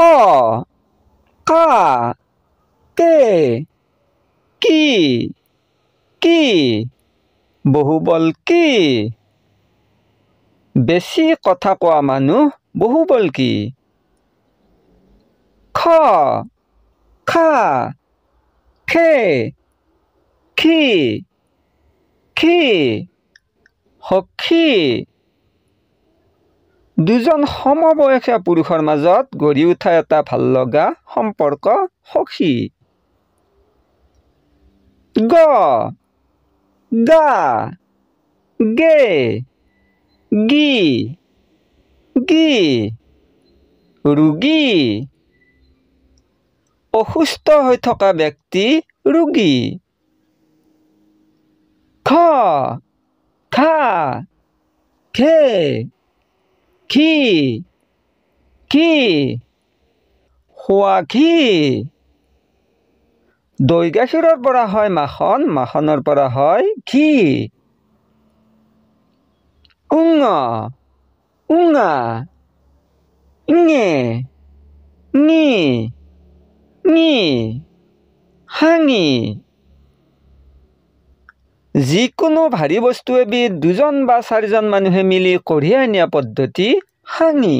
কা কে কি কি বহুবল কি বেছি কথা কোৱা মানুহ বহুবল কি খ খা খে খি খি সখী দুজন সমবয়সীয়া পুৰুষৰ মাজত গঢ়ি উঠা এটা ভাল লগা সম্পৰ্ক সখী গ গা গে গি গি ৰোগী অসুস্থ হৈ থকা ব্যক্তি ৰোগী খ খা খে খি কি খোৱা ঘি দৈ গাখীৰৰ পৰা হয় মাখন মাখনৰ পৰা হয় ঘি উঙ উঙা ইঙে ঙি ঙি হাঙি যিকোনো ভাৰী বস্তু এবিধ দুজন বা চাৰিজন মানুহে মিলি কঢ়িয়াই নিয়া পদ্ধতি হাঙি